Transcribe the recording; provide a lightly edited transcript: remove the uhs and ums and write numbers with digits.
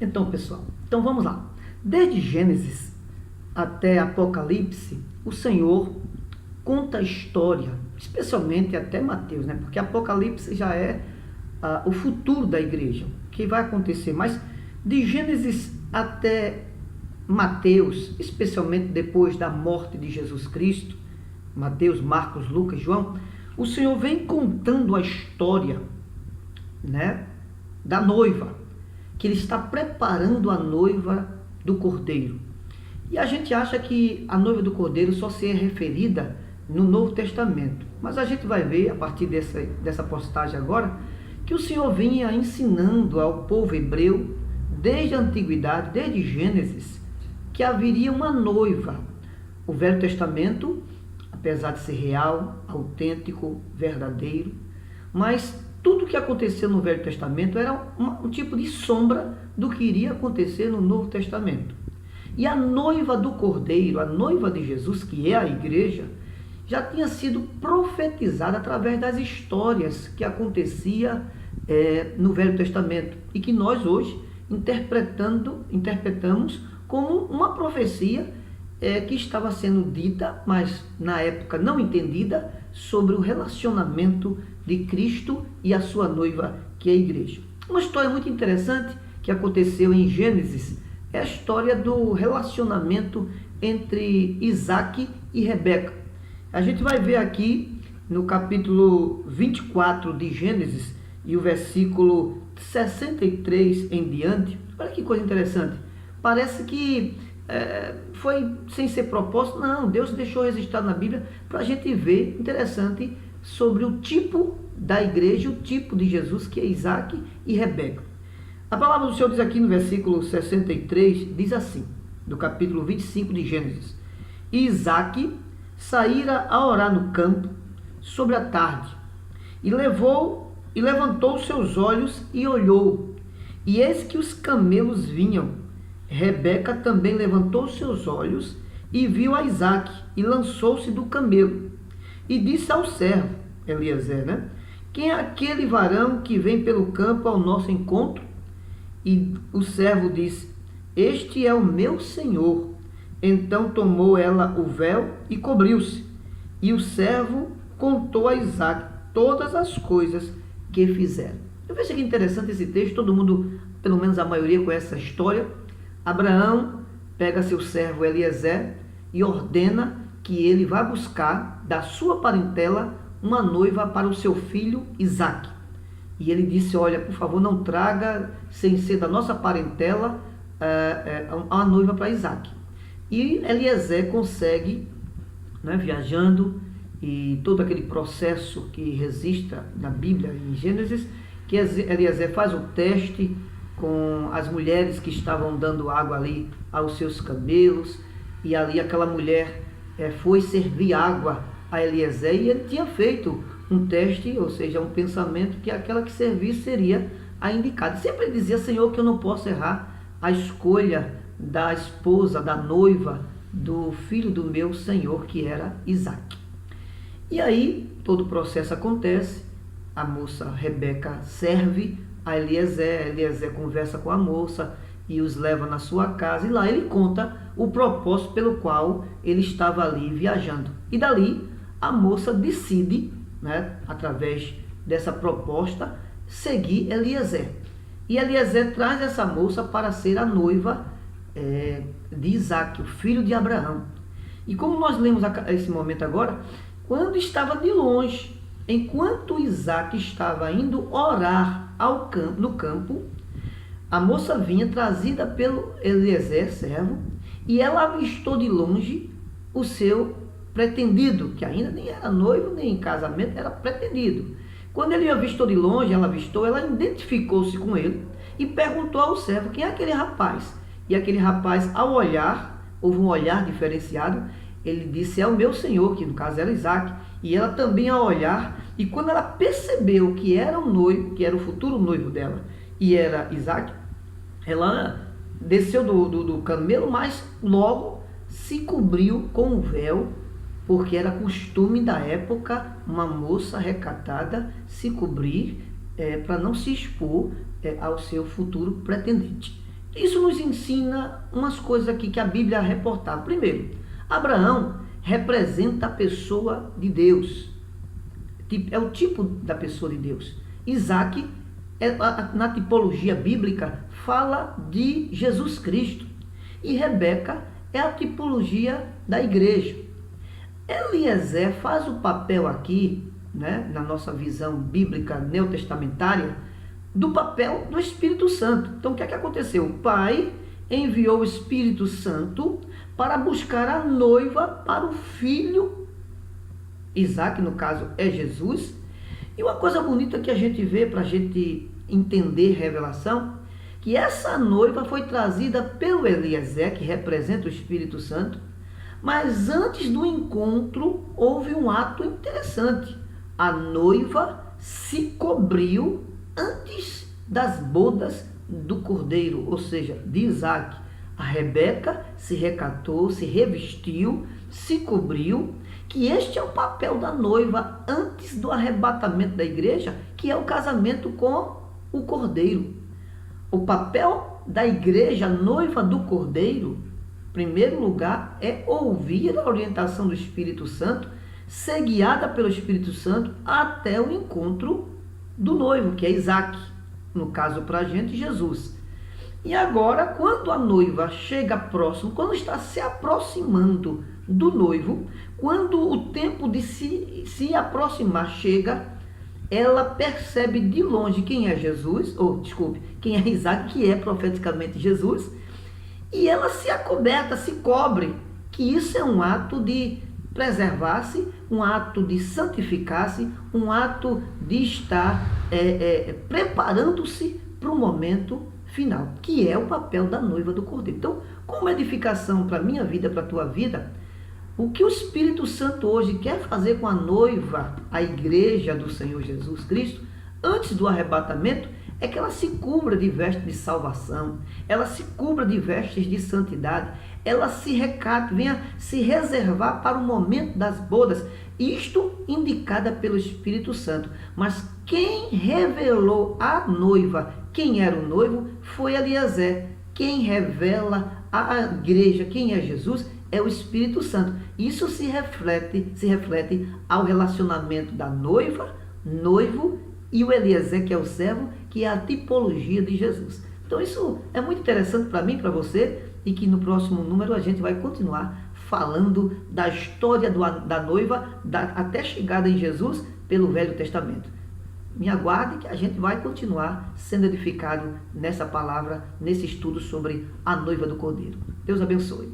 Então, pessoal, então vamos lá. Desde Gênesis até Apocalipse, o Senhor conta a história, especialmente até Mateus, né? Porque Apocalipse já é o futuro da igreja, o que vai acontecer. Mas de Gênesis até Mateus, especialmente depois da morte de Jesus Cristo, Mateus, Marcos, Lucas, João, o Senhor vem contando a história, né, da noiva, que Ele está preparando a noiva do Cordeiro. E a gente acha que a noiva do Cordeiro só se é referida no Novo Testamento. Mas a gente vai ver, a partir dessa postagem agora, que o Senhor vinha ensinando ao povo hebreu, desde a antiguidade, desde Gênesis, que haveria uma noiva. O Velho Testamento, apesar de ser real, autêntico, verdadeiro, mas tudo que aconteceu no Velho Testamento era um tipo de sombra do que iria acontecer no Novo Testamento. E a noiva do Cordeiro, a noiva de Jesus, que é a igreja, já tinha sido profetizada através das histórias que acontecia no Velho Testamento e que nós hoje interpretamos como uma profecia que estava sendo dita, mas na época não entendida, sobre o relacionamento de Cristo e a sua noiva, que é a igreja. Uma história muito interessante que aconteceu em Gênesis é a história do relacionamento entre Isaac e Rebeca. A gente vai ver aqui no capítulo 24 de Gênesis e o versículo 63 em diante. Olha que coisa interessante. Parece que foi sem ser propósito. Não, Deus deixou registrado na Bíblia para a gente ver, interessante, sobre o tipo da igreja, o tipo de Jesus, que é Isaac e Rebeca. A palavra do Senhor diz aqui no versículo 63, diz assim, do capítulo 25 de Gênesis: E Isaac saíra a orar no campo sobre a tarde, e levantou seus olhos e olhou, e eis que os camelos vinham. Rebeca também levantou seus olhos e viu a Isaac, e lançou-se do camelo, e disse ao servo, Eliezer, né? Quem é aquele varão que vem pelo campo ao nosso encontro? E o servo disse, este é o meu senhor. Então tomou ela o véu e cobriu-se. E o servo contou a Isaac todas as coisas que fizeram. Eu vejo que interessante esse texto, todo mundo, pelo menos a maioria, conhece essa história. Abraão pega seu servo Eliezer e ordena que ele vá buscar da sua parentela uma noiva para o seu filho Isaac. E ele disse, olha, por favor, não traga, sem ser da nossa parentela, a noiva para Isaac. E Eliezer consegue, né, viajando, e todo aquele processo que registra na Bíblia, em Gênesis, que Eliezer faz o teste com as mulheres que estavam dando água ali aos seus camelos, e ali aquela mulher foi servir água a Eliezer, e ele tinha feito um teste, ou seja, um pensamento que aquela que servisse seria a indicada. Sempre ele dizia, Senhor, que eu não posso errar a escolha da esposa, da noiva, do filho do meu Senhor, que era Isaac. E aí, todo o processo acontece, a moça Rebeca serve a Eliezer conversa com a moça e os leva na sua casa, e lá ele conta o propósito pelo qual ele estava ali viajando. E dali, a moça decide, né, através dessa proposta, seguir Eliezer. E Eliezer traz essa moça para ser a noiva de Isaac, o filho de Abraão. E como nós lemos esse momento agora, quando estava de longe, enquanto Isaac estava indo orar no campo, a moça vinha trazida pelo Eliezer, servo, e ela avistou de longe o seu pretendido, que ainda nem era noivo, nem em casamento, era pretendido. Quando ele avistou de longe, ela identificou-se com ele e perguntou ao servo, quem é aquele rapaz? E aquele rapaz, ao olhar, houve um olhar diferenciado, ele disse, é o meu senhor, que no caso era Isaac, e ela também ao olhar, e quando ela percebeu que era o noivo, que era o futuro noivo dela, e era Isaac, ela desceu do camelo, mas logo se cobriu com um véu, porque era costume da época uma moça recatada se cobrir para não se expor ao seu futuro pretendente. Isso nos ensina umas coisas aqui que a Bíblia reportava. Primeiro, Abraão representa a pessoa de Deus. É o tipo da pessoa de Deus. Isaac, na tipologia bíblica, fala de Jesus Cristo. E Rebeca é a tipologia da igreja. Eliezer faz o papel aqui, né, na nossa visão bíblica neotestamentária, do papel do Espírito Santo. Então, o que é que aconteceu? O Pai enviou o Espírito Santo para buscar a noiva para o filho. Isaac, no caso, é Jesus. E uma coisa bonita que a gente vê para a gente entender revelação, que essa noiva foi trazida pelo Eliezer, que representa o Espírito Santo, mas antes do encontro houve um ato interessante. A noiva se cobriu antes das bodas do cordeiro, ou seja, de Isaac. A Rebeca se recatou, se revestiu, se cobriu, que este é o papel da noiva antes do arrebatamento da igreja, que é o casamento com o cordeiro. O papel da igreja, noiva do cordeiro, em primeiro lugar, é ouvir a orientação do Espírito Santo, ser guiada pelo Espírito Santo até o encontro do noivo, que é Isaac, no caso para a gente, Jesus. E agora, quando a noiva chega próximo, quando está se aproximando do noivo, quando o tempo de se aproximar chega, ela percebe de longe quem é Jesus, quem é Isaac, que é profeticamente Jesus, e ela se acoberta, se cobre, que isso é um ato de preservar-se, um ato de santificar-se, um ato de estar preparando-se para o momento final, que é o papel da noiva do Cordeiro. Então, como edificação para a minha vida, para a tua vida, o que o Espírito Santo hoje quer fazer com a noiva, a igreja do Senhor Jesus Cristo, antes do arrebatamento, é que ela se cubra de vestes de salvação, ela se cubra de vestes de santidade, ela se recate, venha se reservar para o momento das bodas, isto indicada pelo Espírito Santo. Mas quem revelou à noiva quem era o noivo foi Eliezer. Quem revela à igreja quem é Jesus é o Espírito Santo. Isso se reflete ao relacionamento da noiva, noivo e o Eliezer, que é o servo, que é a tipologia de Jesus. Então isso é muito interessante para mim, para você, e que no próximo número a gente vai continuar falando da história da noiva, até chegada em Jesus pelo Velho Testamento. Me aguarde que a gente vai continuar sendo edificado nessa palavra, nesse estudo sobre a noiva do Cordeiro. Deus abençoe.